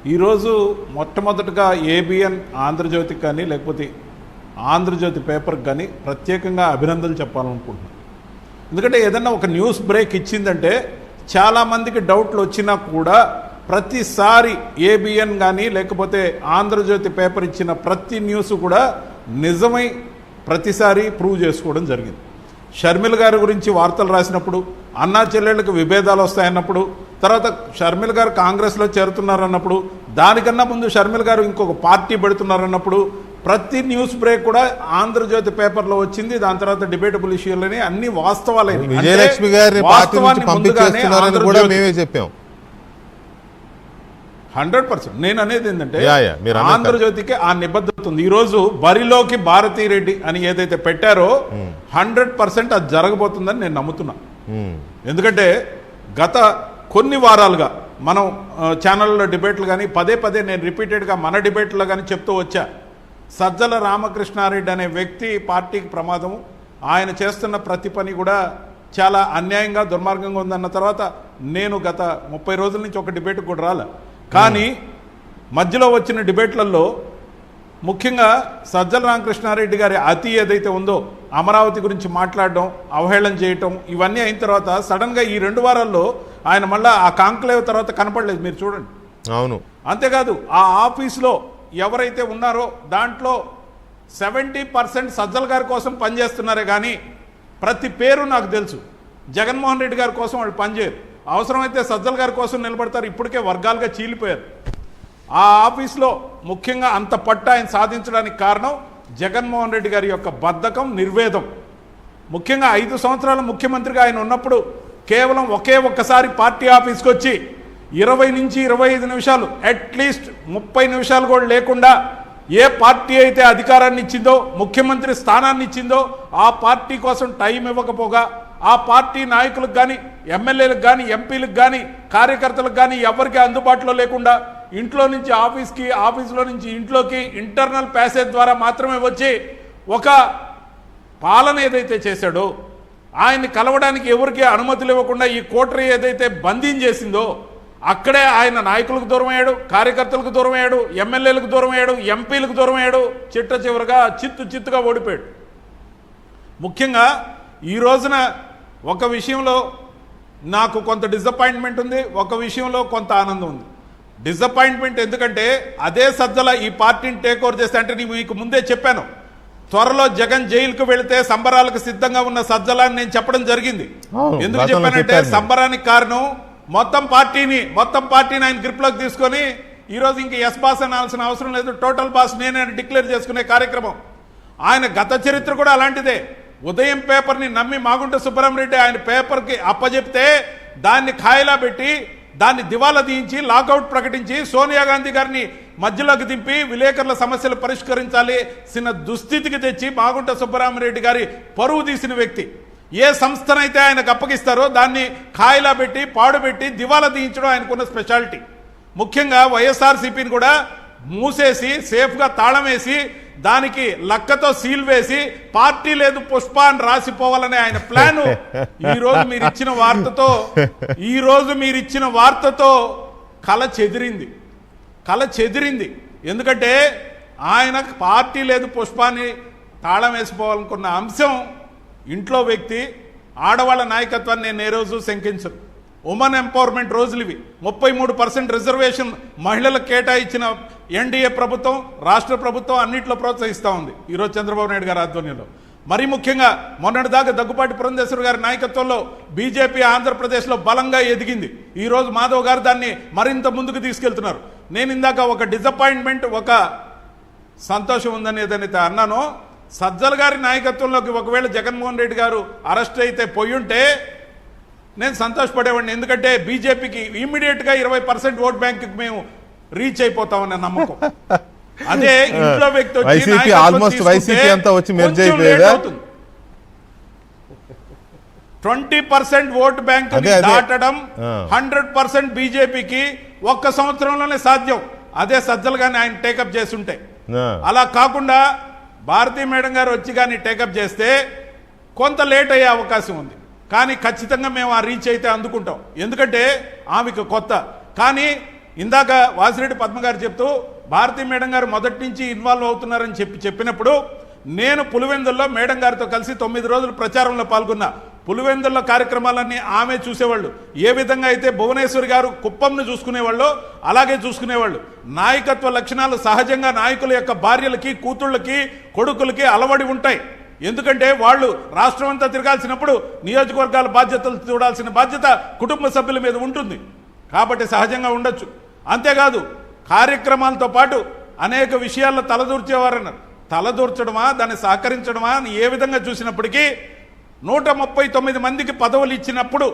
ఈరోజు మొట్టమొదటిగా ఏబిఎన్ ఆంధ్రజ్యోతికి కానీ లేకపోతే ఆంధ్రజ్యోతి పేపర్కి కానీ ప్రత్యేకంగా అభినందనలు చెప్పాలనుకుంటున్నాను. ఎందుకంటే ఏదన్నా ఒక న్యూస్ బ్రేక్ ఇచ్చిందంటే చాలామందికి డౌట్లు వచ్చినా కూడా ప్రతిసారి ఏబిఎన్ కానీ లేకపోతే ఆంధ్రజ్యోతి పేపర్ ఇచ్చిన ప్రతి న్యూస్ కూడా నిజమై ప్రతిసారి ప్రూవ్ చేసుకోవడం జరిగింది. షర్మిల గారి గురించి వార్తలు రాసినప్పుడు అన్నా చెల్లెళ్ళకి విభేదాలు వస్తాయన్నప్పుడు, తర్వాత షర్మిల గారు కాంగ్రెస్లో చేరుతున్నారన్నప్పుడు, దానికన్నా ముందు షర్మిల గారు ఇంకొక పార్టీ పెడుతున్నారన్నప్పుడు ప్రతి న్యూస్ బ్రేక్ కూడా ఆంధ్రజ్యోతి పేపర్లో వచ్చింది. దాని తర్వాత డిబేటబుల్ ఇష్యూలని అన్ని వాస్తవాలైన విజయలక్ష్మి గారిని పార్టీ నుంచి పంపించేస్తున్నారని కూడా మేమే చెప్పాం. 100%. నేను అనేది ఏంటంటే ఆంధ్రజ్యోతికి ఆ నిబద్ధత ఉంది. ఈరోజు బరిలోకి భారతీ రెడ్డి అని ఏదైతే పెట్టారో 100% అది జరగబోతుందని నేను నమ్ముతున్నా. ఎందుకంటే గత కొన్ని వారాలుగా మనం ఛానల్లో డిబేట్లు కానీ పదే నేను రిపీటెడ్గా మన డిబేట్లో కానీ చెప్తూ వచ్చా, సజ్జల రామకృష్ణారెడ్డి అనే వ్యక్తి పార్టీకి ప్రమాదము, ఆయన చేస్తున్న ప్రతి పని కూడా చాలా అన్యాయంగా దుర్మార్గంగా ఉందన్న తర్వాత నేను గత 30 రోజుల నుంచి ఒక డిబేట్ కూడా రాలే. కానీ మధ్యలో వచ్చిన డిబేట్లలో ముఖ్యంగా సజ్జల రామకృష్ణారెడ్డి గారి అతి ఏదైతే ఉందో అమరావతి గురించి మాట్లాడడం, అవహేళన చేయటం, ఇవన్నీ అయిన తర్వాత సడన్గా ఈ 2 వారాల్లో ఆయన మళ్ళీ ఆ కాంక్లేవ్ తర్వాత కనపడలేదు. మీరు చూడండి. అవును. అంతేకాదు ఆ ఆఫీస్లో ఎవరైతే ఉన్నారో దాంట్లో 70% సజ్జల గారి కోసం పనిచేస్తున్నారే కానీ ప్రతి పేరు నాకు తెలుసు. జగన్మోహన్ రెడ్డి గారి కోసం వాళ్ళు పనిచేయరు. అవసరమైతే సజ్జల గారి కోసం నిలబడతారు. ఇప్పటికే వర్గాలుగా చీలిపోయారు. ఆ ఆఫీస్లో ముఖ్యంగా అంత పట్టు ఆయన సాధించడానికి కారణం జగన్మోహన్ రెడ్డి గారి యొక్క బద్ధకం, నిర్వేదం. ముఖ్యంగా 5 సంవత్సరాల ముఖ్యమంత్రిగా ఆయన ఉన్నప్పుడు కేవలం ఒక్కసారి పార్టీ ఆఫీస్కి వచ్చి 20 నుంచి 25 నిమిషాలు, అట్లీస్ట్ 30 నిమిషాలు కూడా లేకుండా ఏ పార్టీ అయితే అధికారాన్ని ఇచ్చిందో, ముఖ్యమంత్రి స్థానాన్ని ఇచ్చిందో ఆ పార్టీ కోసం టైం ఇవ్వకపోగా, ఆ పార్టీ నాయకులకు కానీ ఎమ్మెల్యేలకు కానీ ఎంపీలకు కానీ కార్యకర్తలకు కానీ ఎవరికి అందుబాటులో లేకుండా ఇంట్లో నుంచి ఆఫీస్కి, ఆఫీసులో నుంచి ఇంట్లోకి ఇంటర్నల్ ప్యాసేజ్ ద్వారా మాత్రమే వచ్చి ఒక పాలన ఏదైతే చేశాడో, ఆయన్ని కలవడానికి ఎవరికి అనుమతులు ఇవ్వకుండా ఈ కోటరీ ఏదైతే బంధించేసిందో అక్కడే ఆయన నాయకులకు దూరం అయ్యాడు, కార్యకర్తలకు దూరం అయ్యాడు, ఎమ్మెల్యేలకు దూరం అయ్యాడు, ఎంపీలకు దూరం అయ్యాడు, చివరగా చిత్తుగా ఓడిపోయాడు. ముఖ్యంగా ఈ రోజున ఒక విషయంలో నాకు కొంత డిసప్పాయింట్మెంట్ ఉంది, ఒక విషయంలో కొంత ఆనందం ఉంది. డిసప్పాయింట్మెంట్ ఎందుకంటే అదే సజ్జల ఈ పార్టీని టేక్ ఓవర్ చేస్తే, అంటే నేను మీకు ముందే చెప్పాను, త్వరలో జగన్ జైలుకు వెళితే సంబరాలకు సిద్ధంగా ఉన్న సజ్జల అని నేను చెప్పడం జరిగింది. ఎందుకు చెప్పానంటే సంబరానికి కారణం మొత్తం పార్టీని ఆయన గ్రిప్లోకి తీసుకొని ఈరోజు ఇంక ఎస్ బాస్ అనాల్సిన అవసరం లేదు, టోటల్ బాస్ నేనే డిక్లేర్ చేసుకునే కార్యక్రమం. ఆయన గత చరిత్ర కూడా అలాంటిదే. ఉదయం పేపర్ని నమ్మి మాగుంట సుబ్బరామరెడ్డి ఆయన పేపర్కి అప్పచెప్తే దాన్ని ఖాయిలా పెట్టి దాన్ని దివాలా తీయించి లాకౌట్ ప్రకటించి సోనియా గాంధీ గారిని మధ్యలోకి దింపి విలేకరుల సమస్యలు పరిష్కరించాల్సిన దుస్థితికి తెచ్చి మాగుంట సుబ్బరామరెడ్డి గారి పరువు తీసిన వ్యక్తి. ఏ సంస్థనైతే ఆయనకు అప్పగిస్తారో దాన్ని ఖాయిలా పెట్టి పాడుపెట్టి దివాలా తీయించడం ఆయనకున్న స్పెషాలిటీ. ముఖ్యంగా వైఎస్ఆర్సీపీని కూడా మూసేసి సేఫ్గా తాళం వేసి దానికి లక్కతో సీల్ వేసి పార్టీ లేదు పుష్ప అని రాసిపోవాలనే ఆయన ప్లాను ఈరోజు మీరు ఇచ్చిన వార్తతో కల చెదిరింది. ఎందుకంటే ఆయన పార్టీ లేదు పుష్పాన్ని తాళం వేసిపోవాలనుకున్న అంశం ఇంట్లో వ్యక్తి, ఆడవాళ్ళ నాయకత్వాన్ని నేను ఏ రోజు శంకించను. ఉమెన్ ఎంపవర్మెంట్ రోజులు ఇవి. 33% రిజర్వేషన్ మహిళలకు కేటాయించిన ఎన్డీఏ ప్రభుత్వం, రాష్ట్ర ప్రభుత్వం అన్నింటిలో ప్రోత్సహిస్తూ ఉంది ఈరోజు చంద్రబాబు నాయుడు గారి ఆధ్వర్యంలో. మరీ ముఖ్యంగా మొన్నటిదాకా దగ్గుపాటి పురంధేశ్వరి గారి నాయకత్వంలో బీజేపీ ఆంధ్రప్రదేశ్లో బలంగా ఎదిగింది. ఈరోజు మాధవ్ గారు దాన్ని మరింత ముందుకు తీసుకెళ్తున్నారు. నేను ఇందాక ఒక డిసప్పాయింట్మెంట్, ఒక సంతోషం ఉందని ఏదైతే అన్నానో, సజ్జల గారి నాయకత్వంలోకి ఒకవేళ జగన్మోహన్ రెడ్డి గారు అరెస్ట్ అయితే పోయుంటే నేను సంతోషపడేవాడిని. ఎందుకంటే బీజేపీకి ఇమ్మీడియట్గా 20% ఓట్ బ్యాంక్ మేము రీచ్ అయిపోతామనే నమ్మకం. అదే ఇంట్లో వ్యక్తి వచ్చి 20% ఓట్ బ్యాంక్ దాటడం 100% బీజేపీకి 1 సంవత్సరంలోనే సాధ్యం. అదే సజ్జలు కానీ ఆయన టేకప్ చేస్తుంటే. అలా కాకుండా భారతీ మేడం గారు వచ్చి కానీ టేకప్ చేస్తే కొంత లేట్ అయ్యే అవకాశం ఉంది. కానీ ఖచ్చితంగా మేము ఆ రీచ్ అయితే అందుకుంటాం. ఎందుకంటే ఆమెకు కొత్త. కానీ ఇందాక వాసిరెడ్డి పద్మ గారు చెప్తూ భారతీ మేడం గారు మొదటి నుంచి ఇన్వాల్వ్ అవుతున్నారని చెప్పినప్పుడు నేను పులివెందుల్లో మేడం గారితో కలిసి 9 రోజులు ప్రచారంలో పాల్గొన్నా. పులివెందుల్లో కార్యక్రమాలన్నీ ఆమె చూసేవాళ్ళు. ఏ విధంగా అయితే భువనేశ్వరి గారు కుప్పంను చూసుకునేవాళ్ళు అలాగే చూసుకునేవాళ్ళు. నాయకత్వ లక్షణాలు సహజంగా నాయకుల యొక్క భార్యలకి, కూతుళ్ళకి, కొడుకులకి అలవడి ఉంటాయి. ఎందుకంటే వాళ్ళు రాష్ట్రం అంతా తిరగాల్సినప్పుడు నియోజకవర్గాల బాధ్యతలు చూడాల్సిన బాధ్యత కుటుంబ సభ్యుల మీద ఉంటుంది. కాబట్టి సహజంగా ఉండొచ్చు. అంతేకాదు కార్యక్రమాలతో పాటు అనేక విషయాల్లో తలదూర్చేవారన్నారు. తలదూర్చడమా, దాన్ని సహకరించడమా అని ఏ విధంగా చూసినప్పటికీ 139 మందికి పదవులు ఇచ్చినప్పుడు